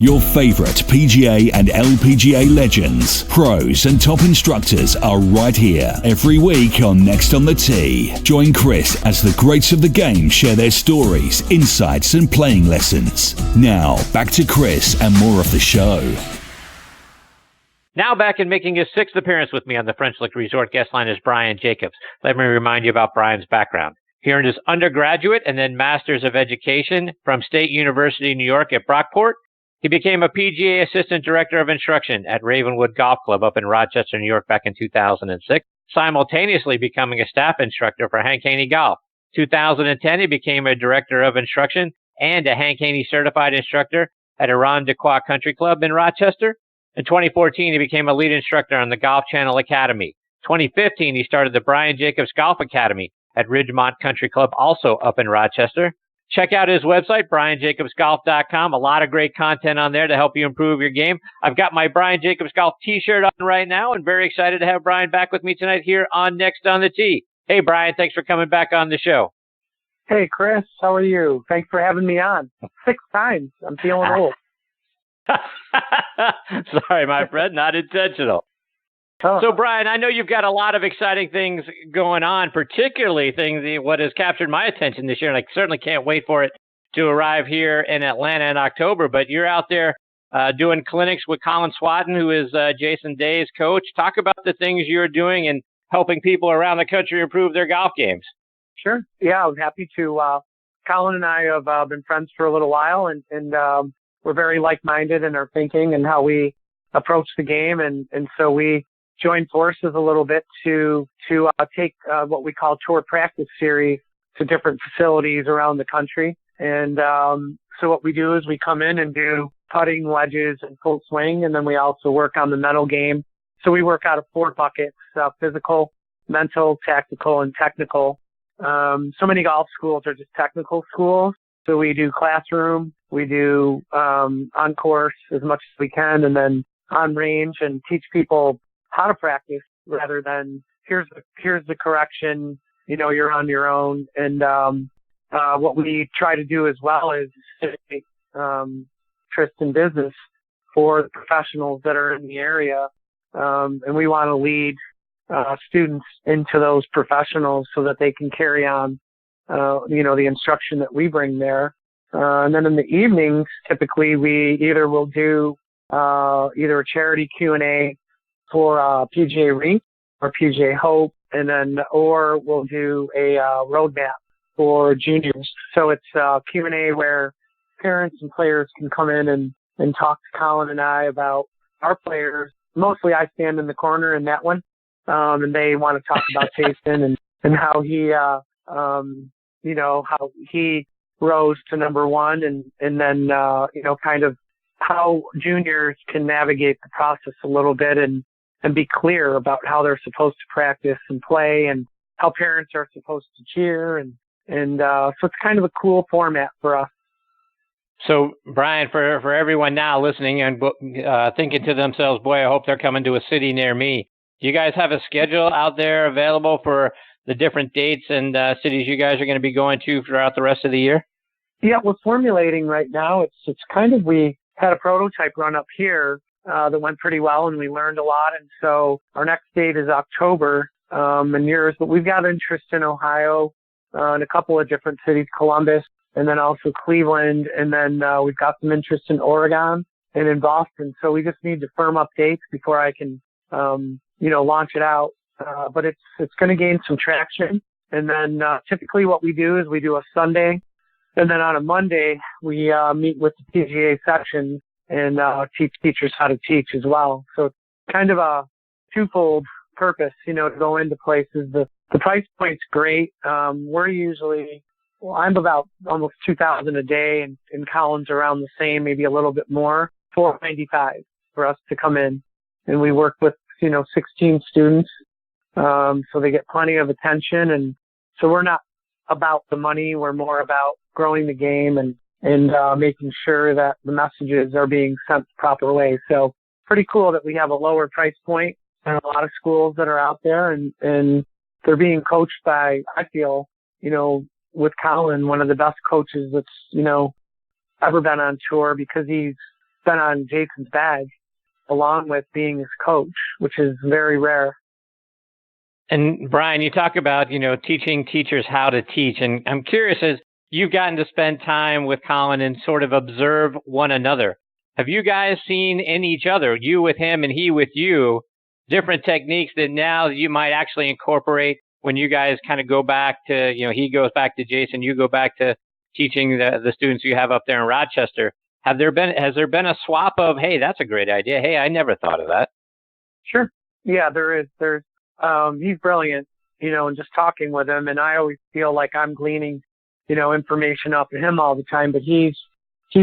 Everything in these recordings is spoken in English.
Your favorite PGA and LPGA legends, pros and top instructors are right here every week on Next on the Tee. Join Chris as the greats of the game share their stories, insights and playing lessons. Now, back to Chris and more of the show. Now back and making his sixth appearance with me on the French Lick Resort guest line is Brian Jacobs. Let me remind you about Brian's background. He earned his undergraduate and then Master's of Education from State University, New York at Brockport. He became a PGA Assistant Director of Instruction at Ravenwood Golf Club up in Rochester, New York back in 2006, simultaneously becoming a staff instructor for Hank Haney Golf. 2010, he became a Director of Instruction and a Hank Haney Certified Instructor at Irondequoit Country Club in Rochester. In 2014, he became a lead instructor on the Golf Channel Academy. 2015, he started the Brian Jacobs Golf Academy at Ridgemont Country Club, also up in Rochester. Check out his website, brianjacobsgolf.com. A lot of great content on there to help you improve your game. I've got my Brian Jacobs Golf t-shirt on right now and very excited to have Brian back with me tonight here on Next on the Tee. Hey, Brian, thanks for coming back on the show. Hey, Chris, how are you? Thanks for having me on. 6 times. I'm feeling old. Sorry, my friend, not intentional. Oh. So, Brian, I know you've got a lot of exciting things going on, particularly what has captured my attention this year, and I certainly can't wait for it to arrive here in Atlanta in October. But you're out there doing clinics with Collin Swatton, who is Jason Day's coach. Talk about the things you're doing and helping people around the country improve their golf games. Sure. Yeah, I'm happy to. Collin and I have been friends for a little while, and we're very like-minded in our thinking and how we approach the game. And so we joined forces a little bit to take what we call tour practice series to different facilities around the country. And so what we do is we come in and do putting, wedges, and full swing, and then we also work on the mental game. So we work out of 4 buckets, physical, mental, tactical, and technical. So many golf schools are just technical schools. So we do classroom, we do on course as much as we can, and then on range, and teach people how to practice rather than here's the correction, you're on your own. And what we try to do as well is interest in business for the professionals that are in the area. And we want to lead students into those professionals so that they can carry on, the instruction that we bring there. And then in the evenings, typically we either will do either a charity Q&A for PGA Rink or PGA Hope, and then or we'll do a roadmap for juniors. So it's Q&A where parents and players can come in and talk to Collin and I about our players. Mostly I stand in the corner in that one, and they want to talk about Jason and how he, how he rose to number one, and then kind of how juniors can navigate the process a little bit and be clear about how they're supposed to practice and play and how parents are supposed to cheer. And so it's kind of a cool format for us. So, Brian, for everyone now listening and thinking to themselves, boy, I hope they're coming to a city near me. Do you guys have a schedule out there available for the different dates and cities you guys are going to be going to throughout the rest of the year? Yeah, we're formulating right now. It's kind of, we had a prototype run up here that went pretty well, and we learned a lot. And so our next date is October and yours, but we've got interest in Ohio and a couple of different cities, Columbus, and then also Cleveland. And then we've got some interest in Oregon and in Boston. So we just need to firm up dates before I can, launch it out. But it's going to gain some traction. And then typically what we do is we do a Sunday, and then on a Monday we meet with the PGA section and teach teachers how to teach as well. So it's kind of a twofold purpose, to go into places. The price point's great. We're usually, I'm about almost $2,000 a day, and Collin's around the same, maybe a little bit more, $495 for us to come in. And we work with, 16 students. So they get plenty of attention. And so we're not about the money. We're more about growing the game and making sure that the messages are being sent the proper way. So pretty cool that we have a lower price point than a lot of schools that are out there. And they're being coached by, I feel, with Collin, one of the best coaches that's, ever been on tour, because he's been on Jason's bag along with being his coach, which is very rare. And Brian, you talk about, teaching teachers how to teach. And I'm curious, as you've gotten to spend time with Collin and sort of observe one another, have you guys seen in each other, you with him and he with you, different techniques that now you might actually incorporate when you guys kind of go back to, he goes back to Jason, you go back to teaching the students you have up there in Rochester? Has there been a swap of, hey, that's a great idea. Hey, I never thought of that. Sure. Yeah, there is. He's brilliant, and just talking with him. And I always feel like I'm gleaning, information off of him all the time. But he's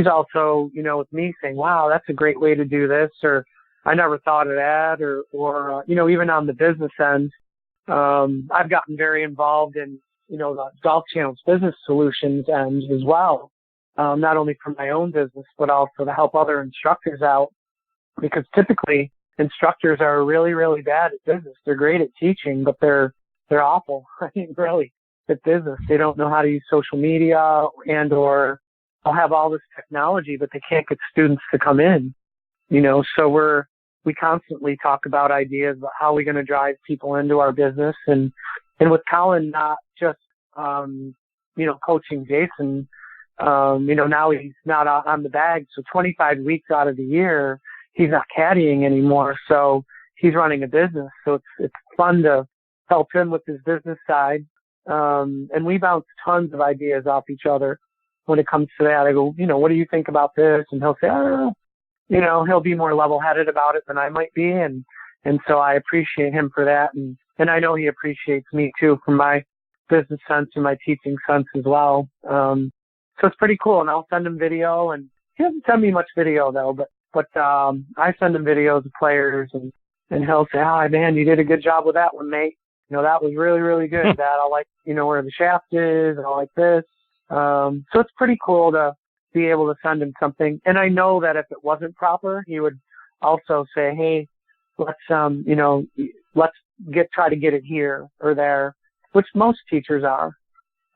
also, with me saying, wow, that's a great way to do this, or I never thought of that, or even on the business end, I've gotten very involved in, the Golf Channel's business solutions end as well. Not only for my own business, but also to help other instructors out, because typically instructors are really, really bad at business. They're great at teaching, but they're awful. I mean, really, at business. They don't know how to use social media or they'll have all this technology, but they can't get students to come in, so we constantly talk about ideas about how we're going to drive people into our business. And with Collin, not just, coaching Jason, now he's not on the bag. So 25 weeks out of the year, he's not caddying anymore. So he's running a business. So it's fun to help him with his business side. And we bounce tons of ideas off each other when it comes to that. I go, what do you think about this? And he'll say, he'll be more level-headed about it than I might be. And so I appreciate him for that. And I know he appreciates me too for my business sense and my teaching sense as well. So it's pretty cool. And I'll send him video, and he doesn't send me much video though, but I send him videos of players, and he'll say, oh man, you did a good job with that one, mate. That was really, really good. That I like, where the shaft is, and I like this. So it's pretty cool to be able to send him something. And I know that if it wasn't proper, he would also say, hey, let's try to get it here or there, which most teachers are.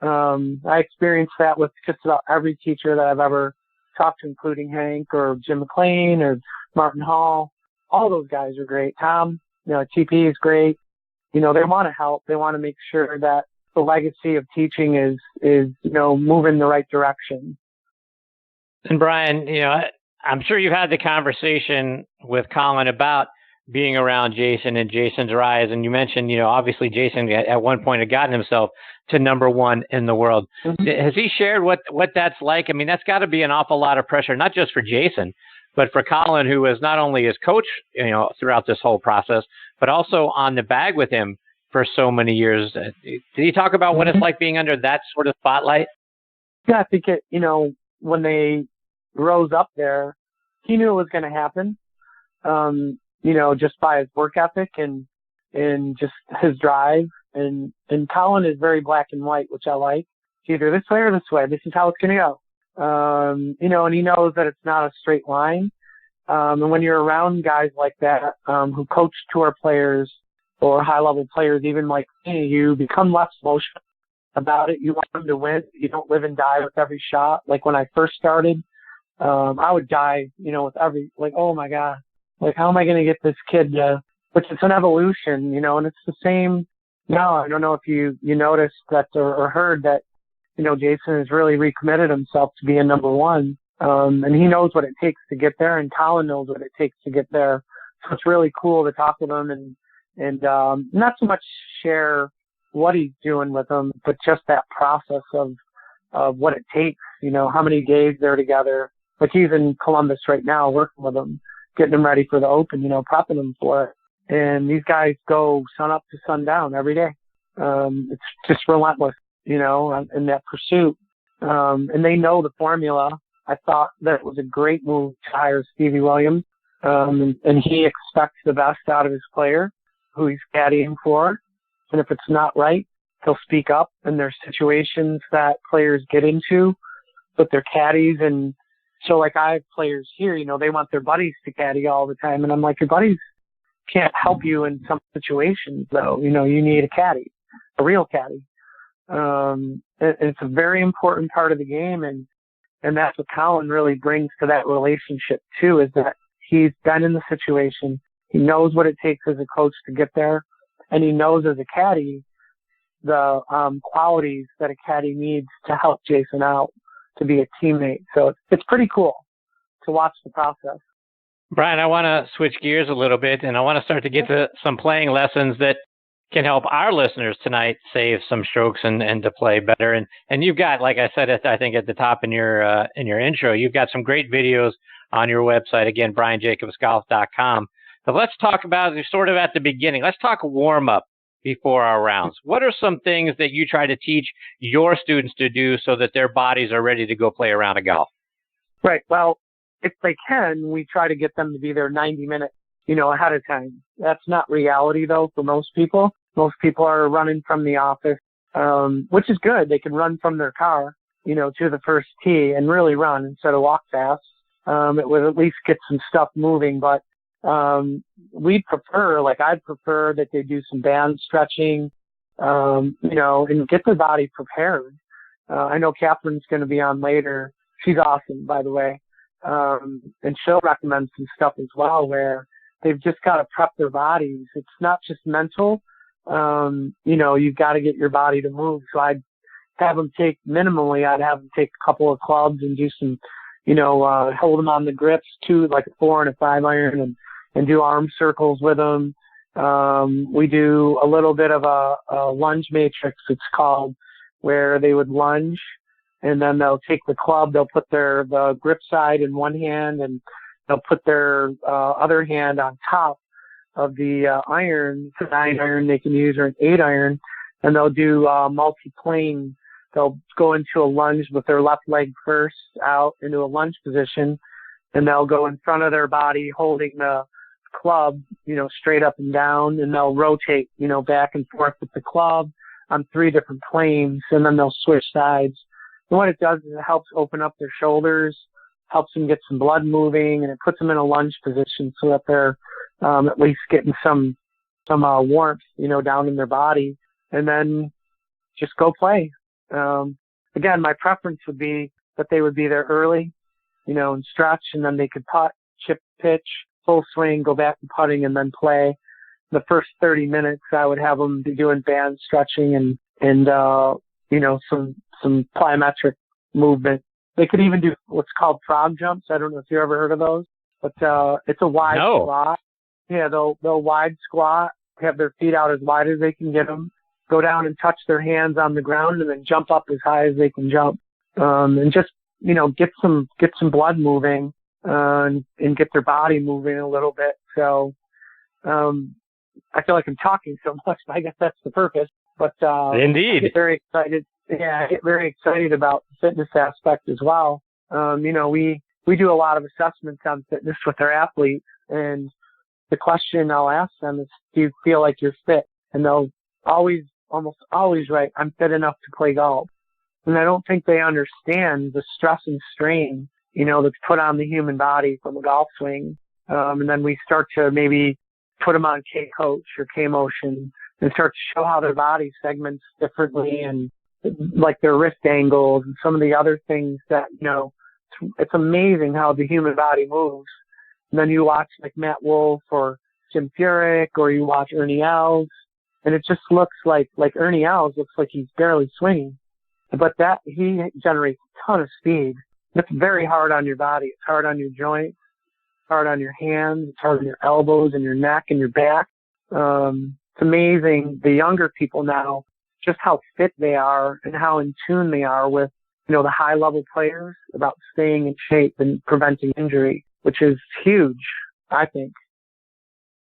I experienced that with just about every teacher that I've ever talked to, including Hank or Jim McLean or Martin Hall. All those guys are great. Tom, TP is great. They want to help. They want to make sure that the legacy of teaching is moving the right direction. And Brian, I'm sure you've had the conversation with Collin about being around Jason and Jason's rise. And you mentioned, obviously Jason at one point had gotten himself to #1 in the world. Mm-hmm. Has he shared what that's like? I mean, that's got to be an awful lot of pressure, not just for Jason, but for Collin, who was not only his coach, throughout this whole process, but also on the bag with him for so many years. Did he talk about what it's like being under that sort of spotlight? Yeah, I think when they rose up there, he knew it was going to happen. Just by his work ethic and just his drive. And Collin is very black and white, which I like. It's either this way or this way. This is how it's going to go. And he knows that it's not a straight line. And when you're around guys like that, who coach tour players or high level players, even like me, you become less emotional about it. You want them to win. You don't live and die with every shot. Like when I first started, I would die, with every, like, oh my God. Like, how am I going to get this kid to, which it's an evolution, and it's the same now. I don't know if you noticed that or heard that, Jason has really recommitted himself to being #1. And he knows what it takes to get there, and Collin knows what it takes to get there. So it's really cool to talk with him and not so much share what he's doing with them, but just that process of what it takes, how many days they're together. Like he's in Columbus right now working with them, getting them ready for the Open, prepping them for it. And these guys go sun up to sundown every day. It's just relentless, in that pursuit. And they know the formula. I thought that it was a great move to hire Stevie Williams. And he expects the best out of his player who he's caddying for. And if it's not right, he'll speak up. And there's situations that players get into with their caddies. And so like I have players here, they want their buddies to caddy all the time. And I'm like, your buddies can't help you in some situations though. You need a caddy, a real caddy. It's a very important part of the game. And And that's what Collin really brings to that relationship too, is that he's been in the situation. He knows what it takes as a coach to get there. And he knows as a caddy the qualities that a caddy needs to help Jason out, to be a teammate. So it's pretty cool to watch the process. Brian, I want to switch gears a little bit, and I want to start to get to some playing lessons that can help our listeners tonight save some strokes and to play better. And you've got, like I said, I think at the top in your intro, you've got some great videos on your website. Again, BrianJacobsGolf.com. But let's talk about sort of at the beginning. Let's talk warm up before our rounds. What are some things that you try to teach your students to do so that their bodies are ready to go play a round of golf? Right. Well, if they can, we try to get them to be there 90 minutes, ahead of time. That's not reality though for most people. Most people are running from the office, which is good. They can run from their car, to the first tee and really run instead of walk fast. It would at least get some stuff moving, but I'd prefer that they do some band stretching, and get their body prepared. I know Catherine's going to be on later. She's awesome, by the way. And she'll recommend some stuff as well where they've just got to prep their bodies. It's not just mental. You've got to get your body to move. So I'd have them take a couple of clubs and do some, hold them on the grips too, like a 4 and a 5 iron and do arm circles with them. We do a little bit of a lunge matrix, it's called, where they would lunge and then they'll take the club, they'll put the grip side in one hand and they'll put their other hand on top of the iron. It's a 9 iron they can use or an 8 iron, and they'll do multi-plane. They'll go into a lunge with their left leg first out into a lunge position, and they'll go in front of their body holding the club, straight up and down, and they'll rotate, back and forth with the club on 3 different planes, and then they'll switch sides. And what it does is it helps open up their shoulders, helps them get some blood moving, and it puts them in a lunge position so that they're at least getting some warmth, down in their body, and then just go play. Again, my preference would be that they would be there early, and stretch, and then they could putt, chip, pitch, full swing, go back to putting, and then play. The first 30 minutes, I would have them be doing band stretching and some plyometric movement. They could even do what's called frog jumps. I don't know if you ever heard of those, but it's a wide squat. Yeah, they'll wide squat, have their feet out as wide as they can get them, go down and touch their hands on the ground, and then jump up as high as they can jump, and just get some blood moving and get their body moving a little bit. So I feel like I'm talking so much, but I guess that's the purpose. But Indeed, I get very excited. Yeah, I get very excited about the fitness aspect as well. We do a lot of assessments on fitness with our athletes, and the question I'll ask them is, do you feel like you're fit? And they'll almost always write, I'm fit enough to play golf. And I don't think they understand the stress and strain, that's put on the human body from a golf swing. And then we start to maybe put them on K-Coach or K-Motion and start to show how their body segments differently, and like their wrist angles and some of the other things that, it's amazing how the human body moves. And then you watch like Matt Wolf or Jim Furyk, or you watch Ernie Els, and it just looks like Ernie Els looks like he's barely swinging, but that he generates a ton of speed. It's very hard on your body. It's hard on your joints, hard on your hands, it's hard on your elbows and your neck and your back. It's amazing, the younger people now, just how fit they are and how in tune they are with, the high level players about staying in shape and preventing injury, which is huge, I think.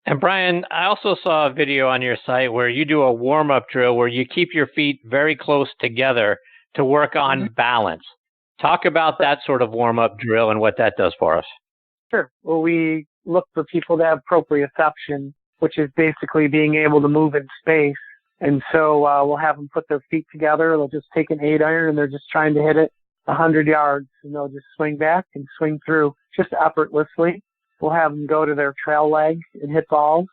And Brian, I also saw a video on your site where you do a warm-up drill where you keep your feet very close together to work on balance. Talk about that sort of warm-up drill and what that does for us. Sure. Well, we look for people to have proprioception, which is basically being able to move in space. And so we'll have them put their feet together. They'll just take an 8 iron and they're just trying to hit it 100 yards, and they'll just swing back and swing through just effortlessly. We'll have them go to their trail leg and hit balls.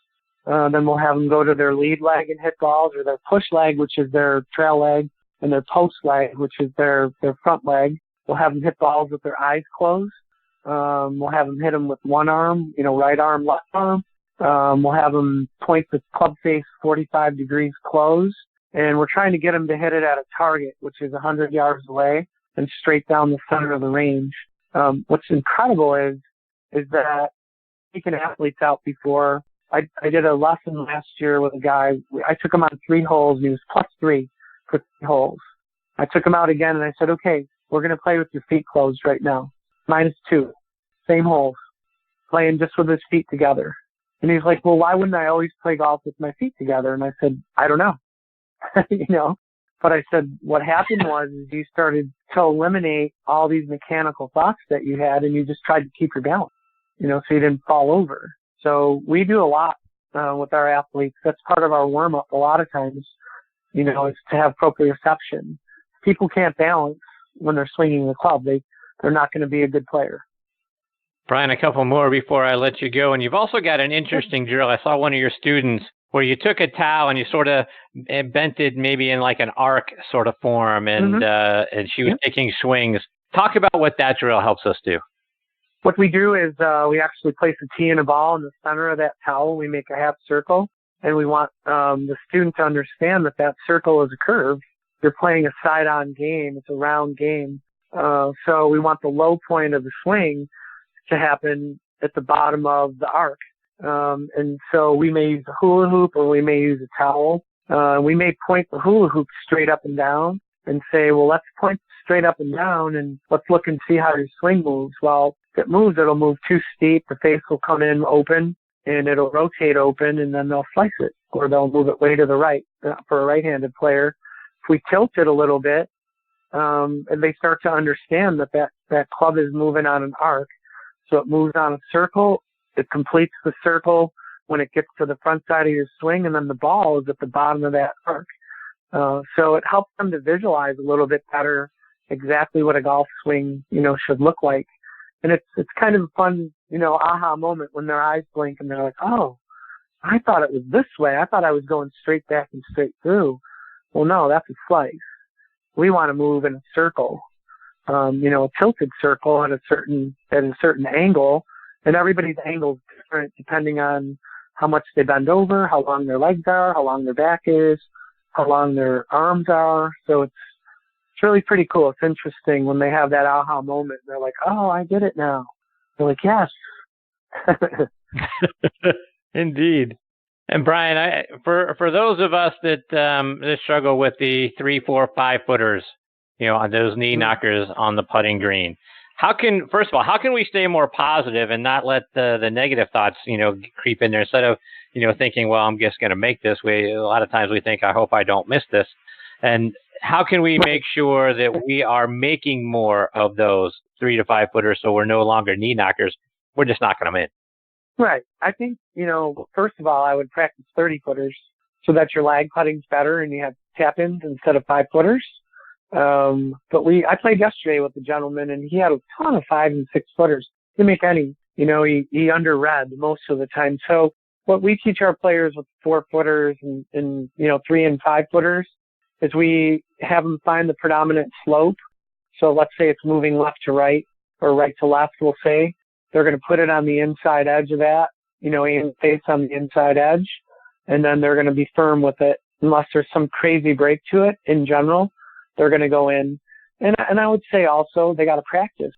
Then we'll have them go to their lead leg and hit balls, or their push leg, which is their trail leg, and their post leg, which is their front leg. We'll have them hit balls with their eyes closed. We'll have them hit them with one arm, right arm, left arm. We'll have them point the club face 45 degrees closed. And we're trying to get them to hit it at a target, which is 100 yards away and straight down the center of the range. What's incredible is that taking athletes out before. I did a lesson last year with a guy. I took him on 3 holes, and he was +3 for 3 holes. I took him out again, and I said, okay, we're going to play with your feet closed right now. -2. Same holes. Playing just with his feet together. And he's like, well, why wouldn't I always play golf with my feet together? And I said, I don't know. But I said, what happened was you started to eliminate all these mechanical thoughts that you had, and you just tried to keep your balance, so you didn't fall over. So we do a lot with our athletes. That's part of our warm-up a lot of times, is to have proprioception. People can't balance when they're swinging the club. They're not going to be a good player. Brian, a couple more before I let you go. And you've also got an interesting drill. I saw one of your students where you took a towel and you sort of bent it maybe in like an arc sort of form, and she was taking swings. Talk about what that drill helps us do. What we do is we actually place a tee and a ball in the center of that towel. We make a half circle, and we want the student to understand that circle is a curve. You're playing a side-on game. It's a round game. So we want the low point of the swing to happen at the bottom of the arc. And so we may use a hula hoop, or we may use a towel. We may point the hula hoop straight up and down and say, well, let's point straight up and down, and let's look and see how your swing moves. Well, if it moves, it'll move too steep. The face will come in open, and it'll rotate open, and then they'll slice it, or they'll move it way to the right for a right-handed player. If we tilt it a little bit, and they start to understand that club is moving on an arc. So it moves on a circle. It completes the circle when it gets to the front side of your swing, and then the ball is at the bottom of that arc. So it helps them to visualize a little bit better exactly what a golf swing, should look like. And it's kind of a fun, aha moment when their eyes blink and they're like, oh, I thought it was this way. I thought I was going straight back and straight through. Well, no, that's a slice. We want to move in a circle, a tilted circle at a certain angle. And everybody's angle is different depending on how much they bend over, how long their legs are, how long their back is, how long their arms are. So it's really pretty cool. It's interesting when they have that aha moment. They're like, oh, I get it now. They're like, yes. Indeed. And Brian, for those of us that struggle with the 3, 4, 5 footers, on those knee knockers on the putting green, first of all, how can we stay more positive and not let the negative thoughts, creep in there instead of, thinking, well, I'm just going to make this way. A lot of times we think, I hope I don't miss this. And how can we make sure that we are making more of those 3 to 5 footers so we're no longer knee knockers? We're just knocking them in. Right. I think, first of all, I would practice 30 footers so that your lag putting's better and you have tap-ins instead of 5 footers. But I played yesterday with a gentleman, and he had a ton of 5 and 6 footers. He didn't make any. He underread most of the time. So what we teach our players with 4 footers and 3 and 5 footers is we have them find the predominant slope. So let's say it's moving left to right or right to left, we'll say. They're going to put it on the inside edge of that, aim face on the inside edge, and then they're going to be firm with it. Unless there's some crazy break to it in general, they're going to go in. And I would say also they got to practice.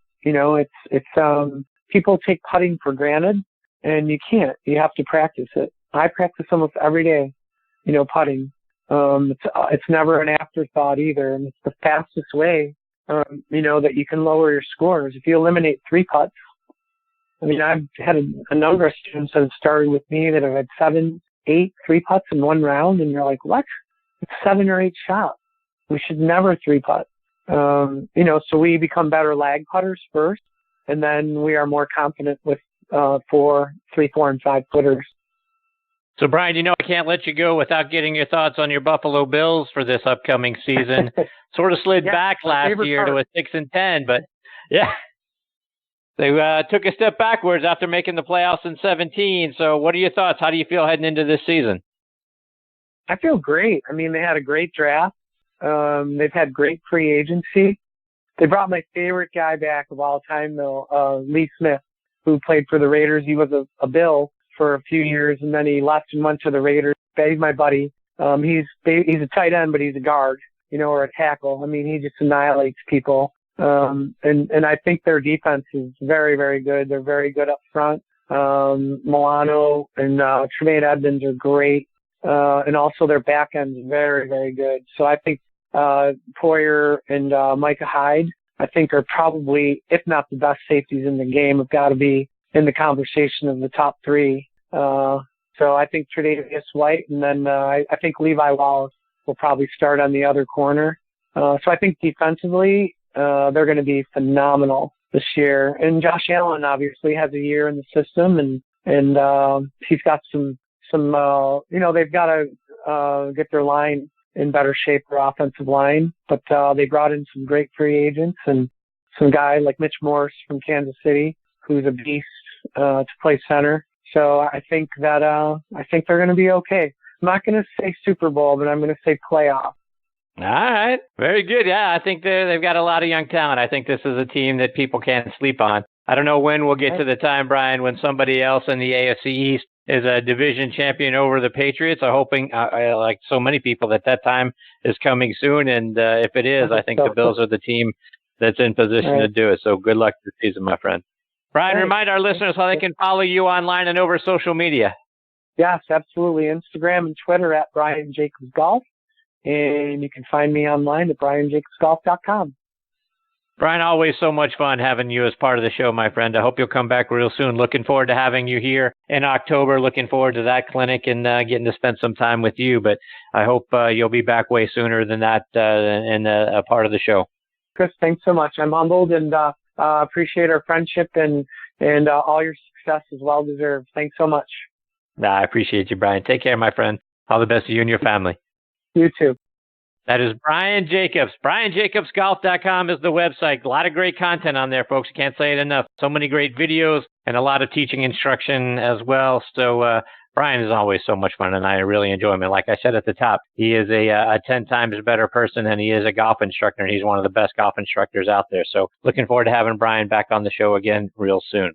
People take putting for granted, and you can't. You have to practice it. I practice almost every day, putting. It's never an afterthought either, and it's the fastest way, that you can lower your scores. If you eliminate 3 putts, I've had a number of students that have started with me that have had 7, 8 3 putts in one round, and you're like, what? It's 7 or 8 shots. We should never 3 putt. So we become better lag putters first, and then we are more confident with 3, 4, and 5 footers. So, Brian, I can't let you go without getting your thoughts on your Buffalo Bills for this upcoming season. Sort of slid back last year to a 6-10, but yeah. They took a step backwards after making the playoffs in 2017. So what are your thoughts? How do you feel heading into this season? I feel great. They had a great draft. They've had great free agency. They brought my favorite guy back of all time, though, Lee Smith, who played for the Raiders. He was a Bill for a few years, and then he left and went to the Raiders. He's my buddy. He's a tight end, but he's a guard, or a tackle. I mean, he just annihilates people. And I think their defense is very, very good. They're very good up front. Milano and Tremaine Edmonds are great. And also their back end is very, very good. So I think Poyer and Micah Hyde, I think, are probably, if not the best safeties in the game, have got to be in the conversation of the top three. So I think Tre'Davious White, and then I think Levi Wallace will probably start on the other corner. So I think defensively, they're going to be phenomenal this year. And Josh Allen obviously has a year in the system, and he's got some they've got to get their line in better shape, their offensive line. But they brought in some great free agents and some guy like Mitch Morse from Kansas City, who's a beast to play center. So I think that they're going to be okay. I'm not going to say Super Bowl, but I'm going to say playoff. All right. Very good. Yeah, I think they've got a lot of young talent. I think this is a team that people can't sleep on. I don't know when we'll get to the time, Brian, when somebody else in the AFC East is a division champion over the Patriots. I'm hoping, like so many people, that time is coming soon. And if it is, I think the Bills are the team that's in position to do it. So good luck this season, my friend. Brian, remind our listeners how they can follow you online and over social media. Yes, absolutely. Instagram and Twitter at Brian Jacobs Golf. And you can find me online at brianjacobsgolf.com. Brian, always so much fun having you as part of the show, my friend. I hope you'll come back real soon. Looking forward to having you here in October. Looking forward to that clinic and getting to spend some time with you. But I hope you'll be back way sooner than that and a part of the show. Chris, thanks so much. I'm humbled and appreciate our friendship and all your success is well deserved. Thanks so much. I appreciate you, Brian. Take care, my friend. All the best to you and your family. You too. That is Brian Jacobs. BrianJacobsGolf.com is the website. A lot of great content on there, folks. Can't say it enough. So many great videos and a lot of teaching instruction as well. So Brian is always so much fun, and I really enjoy him. And like I said at the top, he is a 10 times better person than he is a golf instructor, and he's one of the best golf instructors out there. So looking forward to having Brian back on the show again real soon.